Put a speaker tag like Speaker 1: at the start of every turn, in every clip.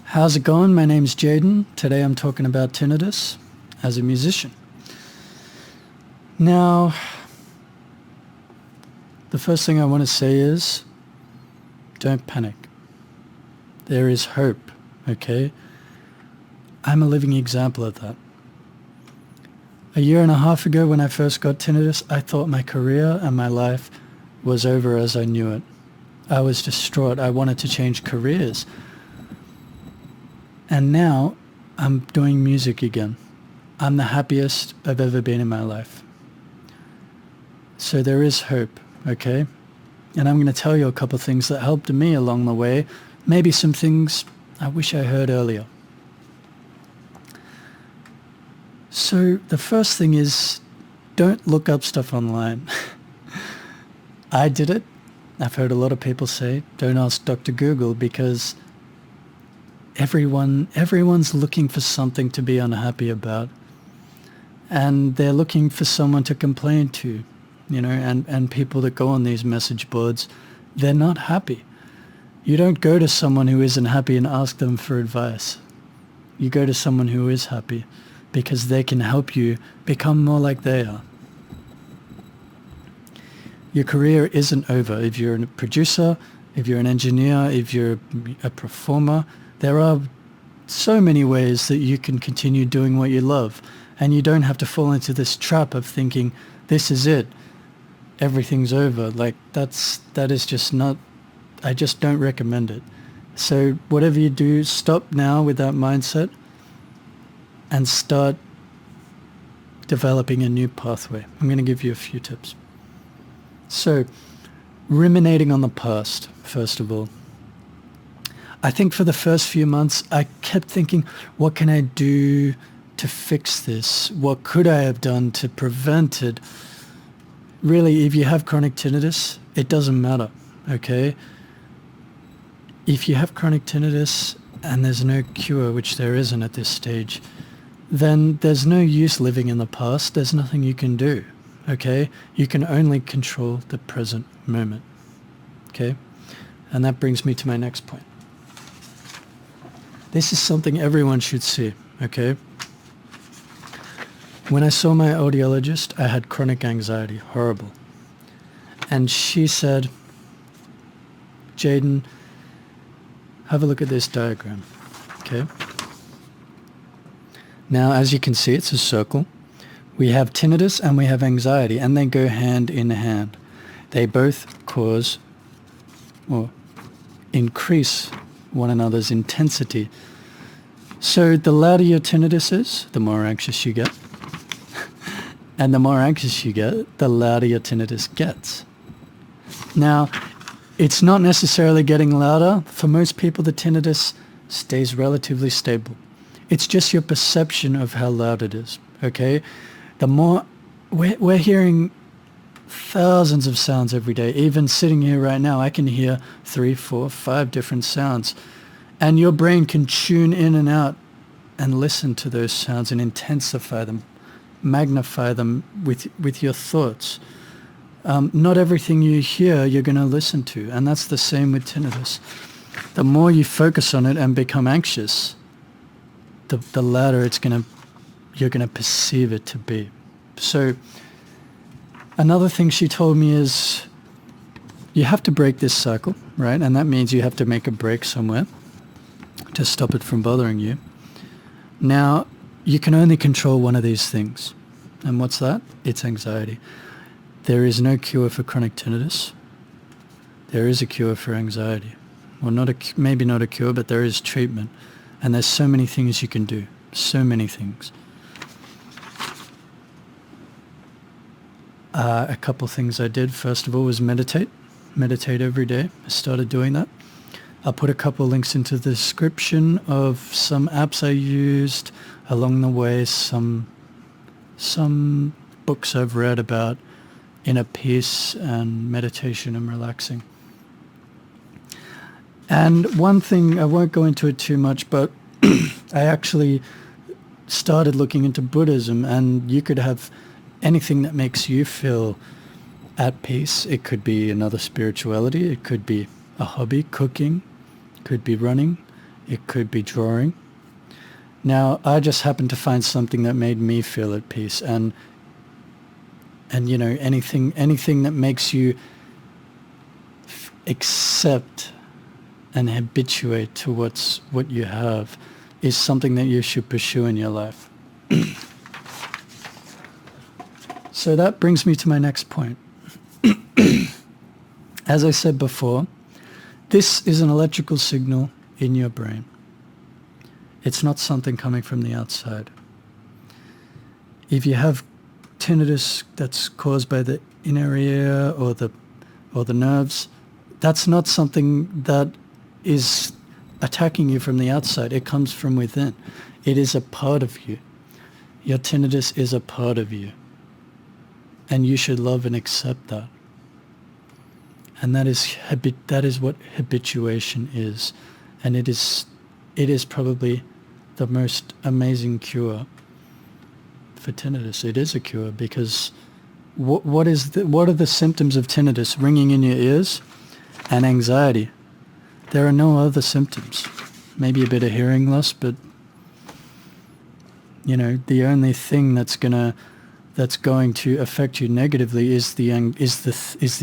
Speaker 1: How's it going? My name's Jaden. Today I'm talking about tinnitus as a musician. Now, the first thing I want to say is, don't panic. There is hope, okay? I'm a living example of that. A year and a half ago when I first got tinnitus, I thought my career and my life was over as I knew it. I was distraught. I wanted to change careers. And now I'm doing music again. I'm the happiest I've ever been in my life. So there is hope, okay? And I'm going to tell you a couple of things that helped me along the way. Maybe some things I wish I heard earlier. So the first thing is, don't look up stuff online. I did it. I've heard a lot of people say, don't ask Dr. Google, because everyone's looking for something to be unhappy about. And they're looking for someone to complain to, and people that go on these message boards, they're not happy. You don't go to someone who isn't happy and ask them for advice. You go to someone who is happy because they can help you become more like they are. Your career isn't over. If you're a producer, if you're an engineer, if you're a performer, there are so many ways that you can continue doing what you love, and you don't have to fall into this trap of thinking, this is it, everything's over. That is just not, I just don't recommend it. So whatever you do, stop now with that mindset and start developing a new pathway. I'm going to give you a few tips. So, ruminating on the past, first of all. I think for the first few months, I kept thinking, what can I do to fix this? What could I have done to prevent it? Really, if you have chronic tinnitus, it doesn't matter, okay? If you have chronic tinnitus and there's no cure, which there isn't at this stage, then there's no use living in the past. There's nothing you can do, okay? You can only control the present moment, okay? And that brings me to my next point. This is something everyone should see, okay? When I saw my audiologist, I had chronic anxiety, horrible. And she said, Jaden, have a look at this diagram, okay? Now, as you can see, it's a circle. We have tinnitus and we have anxiety, and they go hand in hand. They both cause or increase one another's intensity. So the louder your tinnitus is, the more anxious you get. And the more anxious you get, the louder your tinnitus gets. Now, it's not necessarily getting louder. For most people, the tinnitus stays relatively stable. It's just your perception of how loud it is, okay? The more, we're hearing thousands of sounds every day. Even sitting here right now, I can hear 3, 4, 5 different sounds. And your brain can tune in and out and listen to those sounds and intensify them, magnify them with your thoughts. Not everything you hear you're going to listen to, and that's the same with tinnitus. The more you focus on it and become anxious, the louder you're going to perceive it to be. So another thing she told me is you have to break this cycle, right? And that means you have to make a break somewhere to stop it from bothering you. Now, you can only control one of these things. And what's that? It's anxiety. There is no cure for chronic tinnitus. There is a cure for anxiety. Well, maybe not a cure, but there is treatment. And there's so many things you can do. So many things. A couple things I did, first of all, was meditate. Meditate every day. I started doing that. I'll put a couple links into the description of some apps I used along the way, some books I've read about inner peace and meditation and relaxing. And one thing, I won't go into it too much, but I actually started looking into Buddhism, and you could have anything that makes you feel at peace. It could be another spirituality. It could be a hobby, cooking. Could be running. It could be drawing. Now, I just happened to find something that made me feel at peace, and you know, anything that makes you accept and habituate to what you have is something that you should pursue in your life. So that brings me to my next point. As I said before, this is an electrical signal in your brain. It's not something coming from the outside. If you have tinnitus that's caused by the inner ear or the nerves, that's not something that is attacking you from the outside. It comes from within. It is a part of you. Your tinnitus is a part of you. And you should love and accept that. And that is what habituation is. And it is probably the most amazing cure for tinnitus. It is a cure because what are the symptoms of tinnitus? Ringing in your ears and anxiety. There are no other symptoms. Maybe a bit of hearing loss, but you know, the only thing that's going to affect you negatively is the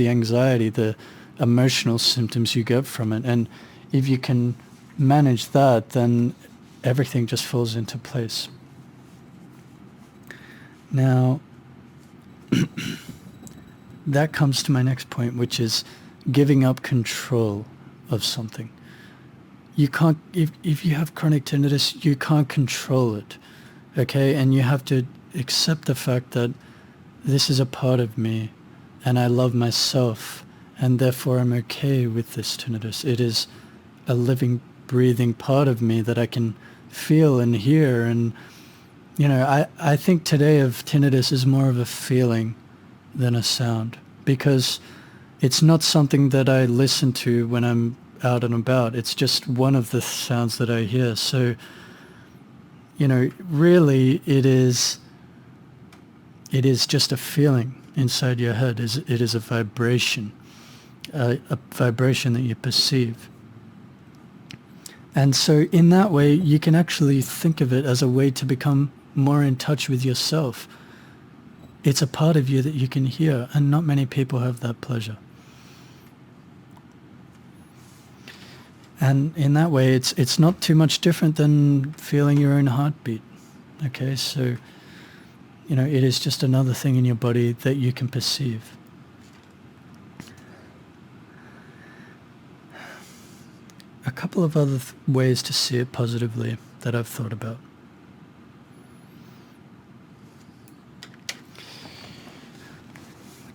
Speaker 1: anxiety, the emotional symptoms you get from it. And if you can manage that, then everything just falls into place. Now, that comes to my next point, which is giving up control of something. You can't, if you have chronic tinnitus, you can't control it, okay? And you have to accept the fact that this is a part of me and I love myself and therefore I'm okay with this tinnitus. It is a living, breathing part of me that I can feel and hear. And, you know, I think today of tinnitus is more of a feeling than a sound because it's not something that I listen to when I'm out and about. It's just one of the sounds that I hear. So, you know, really it is just a feeling inside your head. It is a vibration that you perceive. And so in that way, you can actually think of it as a way to become more in touch with yourself. It's a part of you that you can hear, and not many people have that pleasure. And in that way, it's not too much different than feeling your own heartbeat. Okay, so, you know, it is just another thing in your body that you can perceive. A couple of other ways to see it positively that I've thought about.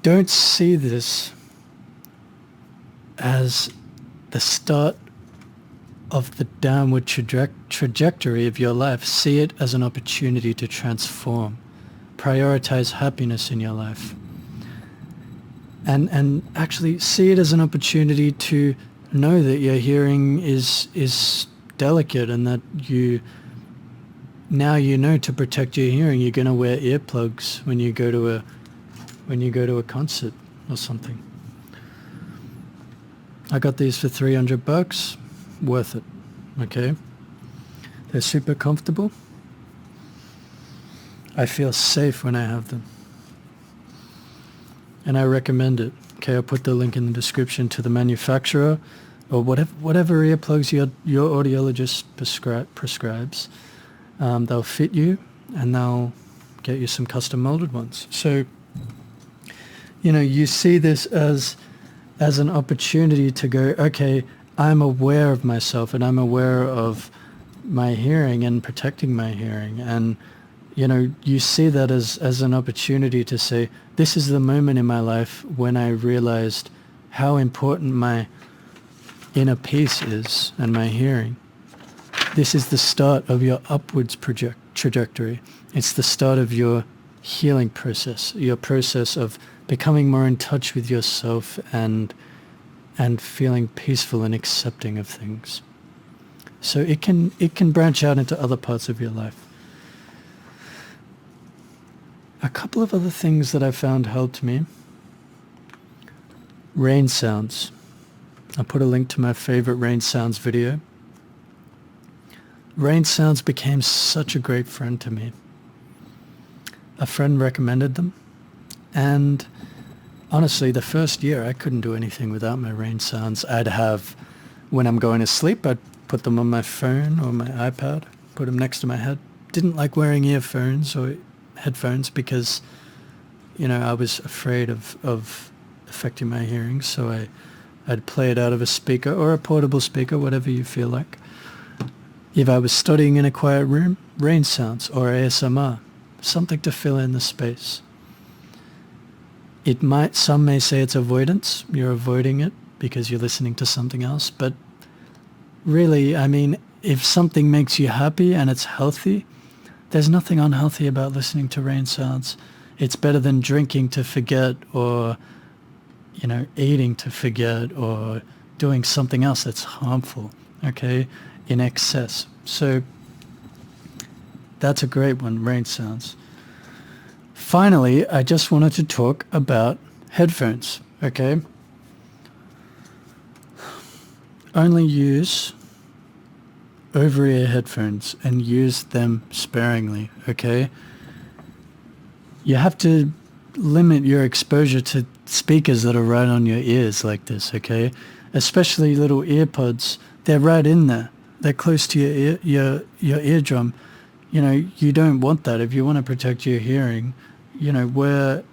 Speaker 1: Don't see this as the start of the downward trajectory of your life. See it as an opportunity to transform. Prioritize happiness in your life. And actually see it as an opportunity to know that your hearing is delicate and that now you know to protect your hearing you're going to wear earplugs when you go to a concert or something. I got these for $300. Worth it. Okay? They're super comfortable. I feel safe when I have them. And I recommend it. Okay, I'll put the link in the description to the manufacturer or whatever earplugs your audiologist prescribes. They'll fit you and they'll get you some custom molded ones. So, you know, you see this as an opportunity to go, okay, I'm aware of myself and I'm aware of my hearing and protecting my hearing. And, you know, you see that as an opportunity to say, this is the moment in my life when I realized how important my inner peace is and my hearing. This is the start of your upwards trajectory. It's the start of your healing process, your process of becoming more in touch with yourself and feeling peaceful and accepting of things. So it can branch out into other parts of your life. A couple of other things that I found helped me. Rain sounds. I'll put a link to my favorite rain sounds video. Rain sounds became such a great friend to me. A friend recommended them, and honestly, the first year I couldn't do anything without my rain sounds. I'd have, when I'm going to sleep, I'd put them on my phone or my iPad, put them next to my head. Didn't like wearing earphones or headphones because, I was afraid of affecting my hearing, so I'd play it out of a speaker or a portable speaker, whatever you feel like. If I was studying in a quiet room, rain sounds or ASMR, something to fill in the space. Some may say it's avoidance, you're avoiding it because you're listening to something else, but really, if something makes you happy and it's healthy, there's nothing unhealthy about listening to rain sounds. It's better than drinking to forget or, eating to forget or doing something else that's harmful, okay, in excess. So that's a great one, rain sounds. Finally, I just wanted to talk about headphones, okay? Only use over-ear headphones and use them sparingly, okay? You have to limit your exposure to speakers that are right on your ears like this, okay? Especially little earpods. They're right in there. They're close to your eardrum. You don't want that. If you want to protect your hearing, wear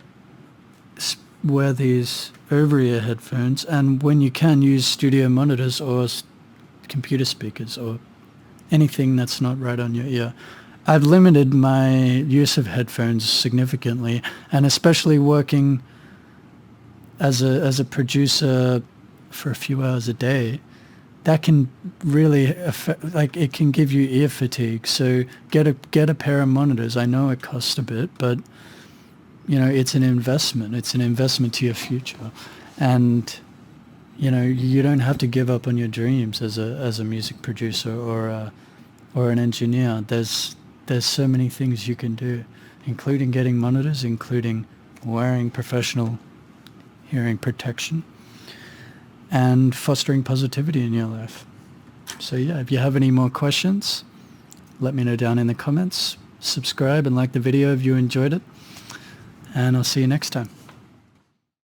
Speaker 1: these over-ear headphones, and when you can, use studio monitors or computer speakers or anything that's not right on your ear. I've limited my use of headphones significantly, and especially working as a producer for a few hours a day, that can really affect, it can give you ear fatigue. So get a pair of monitors. I know it costs a bit, but it's an investment. It's an investment to your future, and you don't have to give up on your dreams as a music producer or an engineer. There's so many things you can do, including getting monitors, including wearing professional hearing protection, and fostering positivity in your life. So yeah, if you have any more questions, let me know down in the comments. Subscribe and like the video if you enjoyed it, and I'll see you next time.